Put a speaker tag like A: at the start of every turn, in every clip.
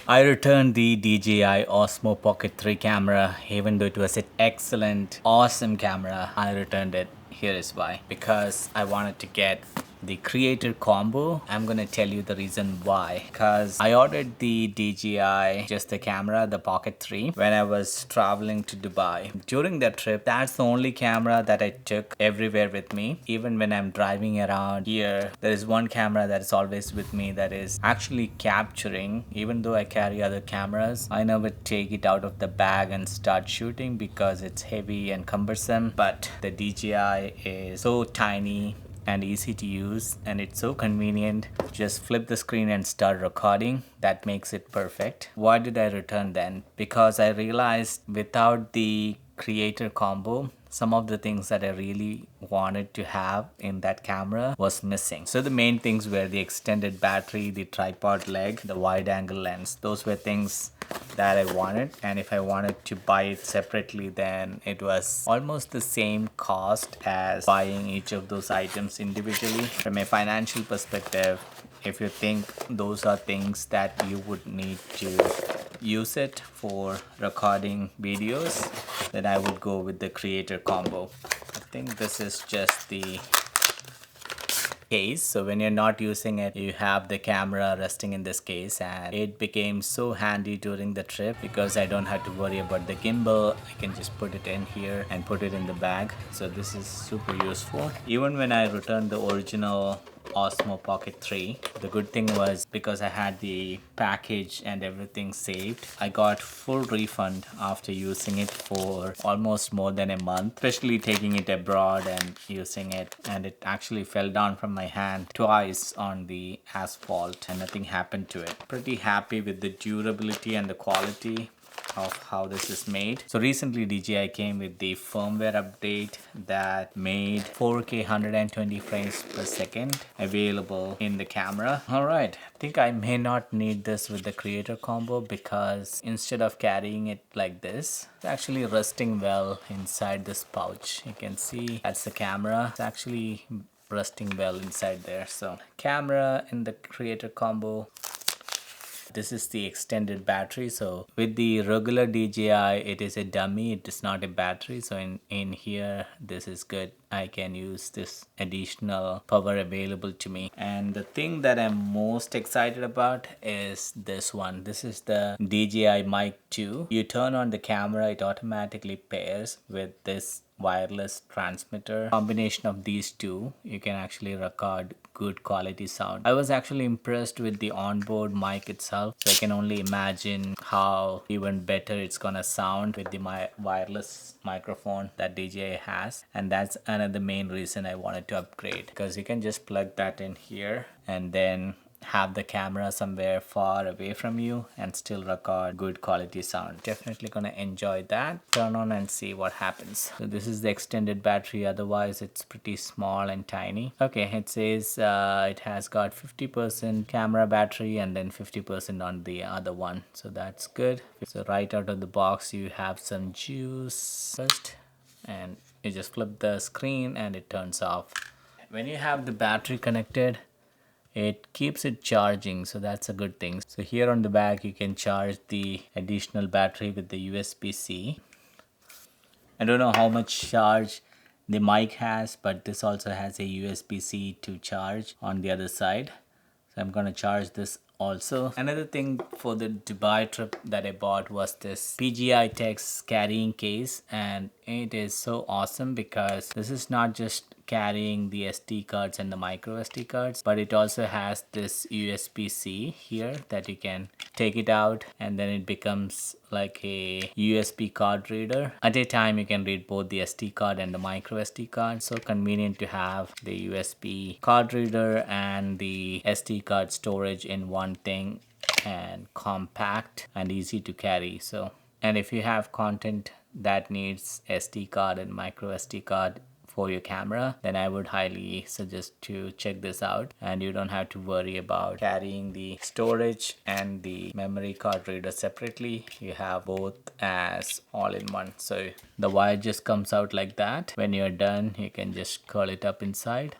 A: I returned the DJI Osmo Pocket 3 camera, even though it was an excellent, awesome camera. I returned it. Here is why. Because I wanted to get the creator combo. I'm gonna tell you the reason why. Because I ordered the DJI, just the camera, the Pocket 3, when I was traveling to Dubai. During that trip, that's the only camera that I took everywhere with me. Even when I'm driving around here, there is one camera that is always with me that is actually capturing. Even though I carry other cameras, I never take it out of the bag and start shooting because it's heavy and cumbersome. But the DJI is so tiny and easy to use, and it's so convenient. Just flip the screen and start recording. That makes it perfect. Why did I return then? Because I realized without the creator combo, some of the things that I really wanted to have in that camera was missing. So the main things were the extended battery, the tripod leg, the wide angle lens. Those were things that I wanted, and if I wanted to buy it separately, then it was almost the same cost as buying each of those items individually. From a financial perspective, if you think those are things that you would need to use it for recording videos, then I would go with the creator combo. I think this is just the case, so when you're not using it, you have the camera resting in this case, and it became so handy during the trip because I don't have to worry about the gimbal. I can just put it in here and put it in the bag, so this is super useful. Even when I returned the original Osmo Pocket 3, the good thing was because I had the package and everything saved, I got full refund after using it for almost more than a month, especially taking it abroad and using it, and it actually fell down from my hand twice on the asphalt and nothing happened to it. Pretty happy with the durability and the quality of how this is made. So recently DJI came with the firmware update that made 4K 120 frames per second available in the camera. Alright, I think I may not need this with the creator combo because instead of carrying it like this, it's actually resting well inside this pouch. You can see that's the camera. It's actually resting well inside there. So camera in the creator combo. This is the extended battery. So with the regular DJI, it is a dummy, it is not a battery. So in here, this is good. I can use this additional power available to me. And the thing that I'm most excited about is this one. This is the DJI Mic 2. You turn on the camera, it automatically pairs with this wireless transmitter. Combination of these two, you can actually record good quality sound. I was actually impressed with the onboard mic itself, so I can only imagine how even better it's gonna sound with the wireless microphone that DJI has. And that's another main reason I wanted to upgrade, because you can just plug that in here and then have the camera somewhere far away from you and still record good quality sound. Definitely gonna enjoy that. Turn on and see what happens. So this is the extended battery, otherwise it's pretty small and tiny. Okay, it says it has got 50% camera battery and then 50% on the other one, so that's good. So right out of the box you have some juice first, and you just flip the screen and it turns off. When you have the battery connected, it keeps it charging, so that's a good thing. So here on the back you can charge the additional battery with the USB-C. I don't know how much charge the mic has, but this also has a USB-C to charge on the other side. So I'm gonna charge this also. Another thing for the Dubai trip that I bought was this PGI Tex carrying case, and it is so awesome because this is not just carrying the SD cards and the micro SD cards, but it also has this USB-C here that you can take it out and then it becomes like a USB card reader. At a time you can read both the SD card and the micro SD card. So convenient to have the USB card reader and the SD card storage in one thing, and compact and easy to carry. So, and if you have content that needs SD card and micro SD card for your camera, then I would highly suggest to check this out, and you don't have to worry about carrying the storage and the memory card reader separately. You have both as all in one. So the wire just comes out like that. When you're done, you can just curl it up inside,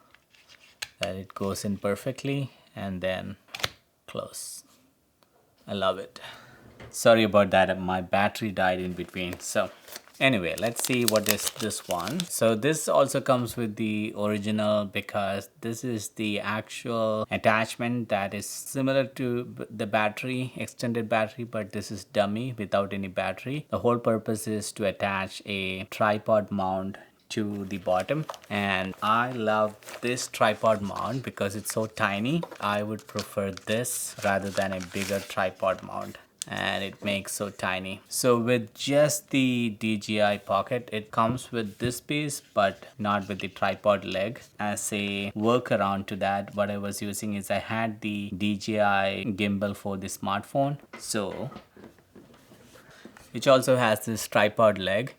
A: that it goes in perfectly, and then close. I love it. Sorry about that, my battery died in between. So anyway, let's see what is this one. So this also comes with the original, because this is the actual attachment that is similar to the battery, extended battery, but this is dummy without any battery. The whole purpose is to attach a tripod mount to the bottom, and I love this tripod mount because it's so tiny. I would prefer this rather than a bigger tripod mount, and it makes so tiny. So with just the DJI Pocket, it comes with this piece but not with the tripod leg. As a workaround to that, what I was using is I had the DJI gimbal for the smartphone, so which also has this tripod leg,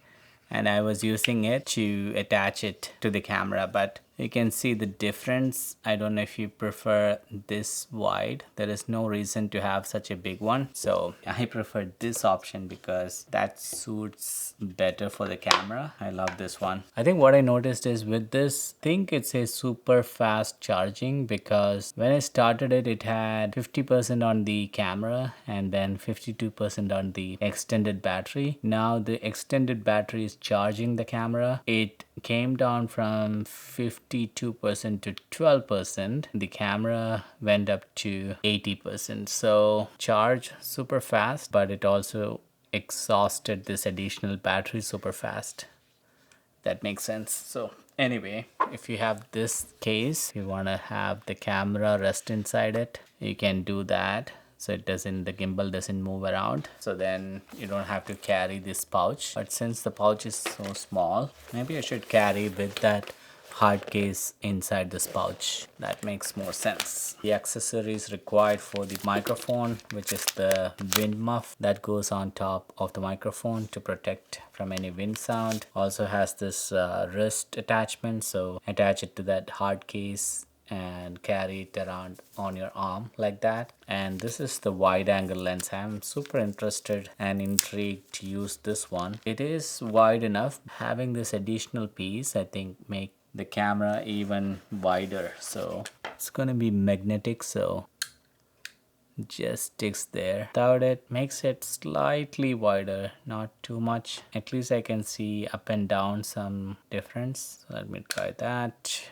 A: and I was using it to attach it to the camera. But you can see the difference. I don't know if you prefer this wide. There is no reason to have such a big one, so I prefer this option because that suits better for the camera. I love this one. I think what I noticed is with this, I think it's a super fast charging, because when I started it, it had 50% on the camera and then 52% on the extended battery. Now the extended battery is charging the camera. It came down from 52% to 12%. The camera went up to 80%. So charge super fast, but it also exhausted this additional battery super fast. That makes sense. So anyway, if you have this case, you want to have the camera rest inside it, you can do that, so it doesn't, the gimbal doesn't move around. So then you don't have to carry this pouch. But since the pouch is so small, maybe I should carry with that hard case inside this pouch. That makes more sense. The accessories required for the microphone, which is the wind muff that goes on top of the microphone to protect from any wind sound. Also has this wrist attachment, so attach it to that hard case and carry it around on your arm like that. And this is the wide angle lens. I'm super interested and intrigued to use this one. It is wide enough. Having this additional piece, I think, make the camera even wider. So it's gonna be magnetic, so just sticks there. Without it, makes it slightly wider, not too much. At least I can see up and down some difference. So let me try that.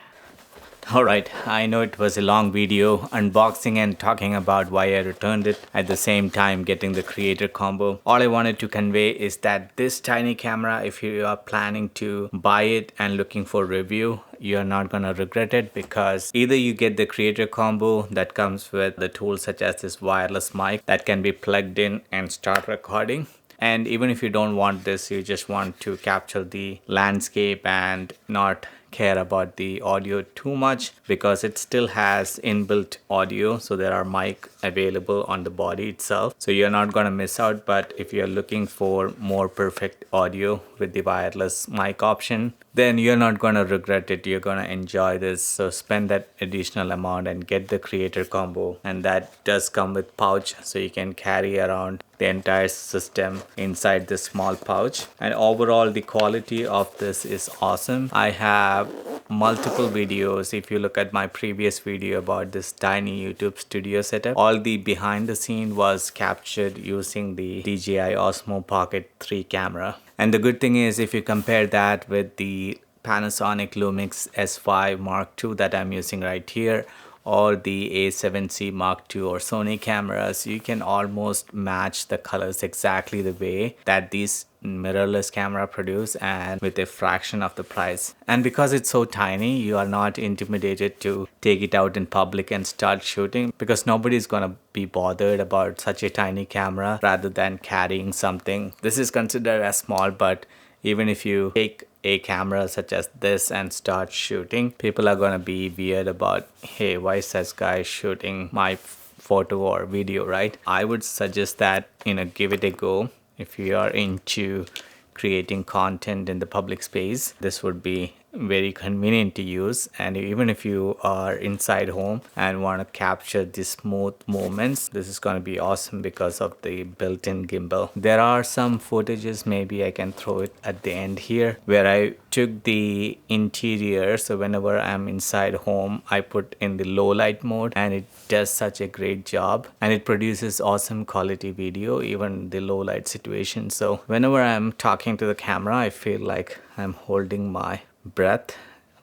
A: Alright, I know it was a long video unboxing and talking about why I returned it, at the same time getting the creator combo. All I wanted to convey is that this tiny camera, if you are planning to buy it and looking for review, you're not gonna regret it, because either you get the creator combo that comes with the tools such as this wireless mic that can be plugged in and start recording. And even if you don't want this, you just want to capture the landscape and not care about the audio too much, because it still has inbuilt audio, so there are mic available on the body itself, so you're not going to miss out. But if you're looking for more perfect audio with the wireless mic option, then you're not going to regret it. You're going to enjoy this. So spend that additional amount and get the creator combo, and that does come with pouch, so you can carry around the entire system inside this small pouch. And overall, the quality of this is awesome. I have multiple videos. If you look at my previous video about this tiny YouTube studio setup, all the behind the scene was captured using the DJI Osmo Pocket 3 camera. And the good thing is, if you compare that with the Panasonic Lumix S5 Mark II that I'm using right here, or the A7C Mark II or Sony cameras, you can almost match the colors exactly the way that these mirrorless camera produce, and with a fraction of the price. And because it's so tiny, you are not intimidated to take it out in public and start shooting, because nobody's gonna be bothered about such a tiny camera rather than carrying something. This is considered as small, but even if you take a camera such as this and start shooting, people are gonna be weird about, hey, why is this guy shooting my photo or video, right? I would suggest that, give it a go. If you are into creating content in the public space, this would be very convenient to use. And even if you are inside home and want to capture the smooth movements, this is going to be awesome because of the built-in gimbal. There are some footages, maybe I can throw it at the end here, where I took the interior. So whenever I'm inside home, I put in the low light mode and it does such a great job, and it produces awesome quality video even the low light situation. So whenever I'm talking to the camera, I feel like I'm holding my breath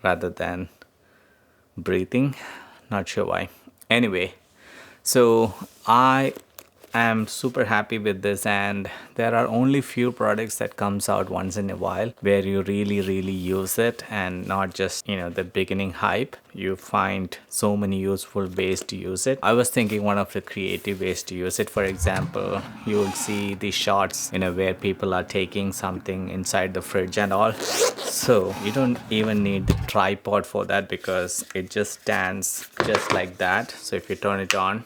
A: rather than breathing. Not sure why. Anyway, so I am super happy with this, and there are only few products that comes out once in a while where you really use it, and not just, you know, the beginning hype. You find so many useful ways to use it. I was thinking one of the creative ways to use it, for example, you will see the shots, you know, where people are taking something inside the fridge and all. So you don't even need the tripod for that because it just stands just like that. So if you turn it on,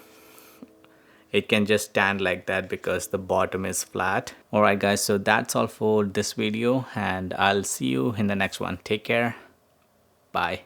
A: it can just stand like that because the bottom is flat. Alright guys, so that's all for this video, and I'll see you in the next one. Take care. Bye.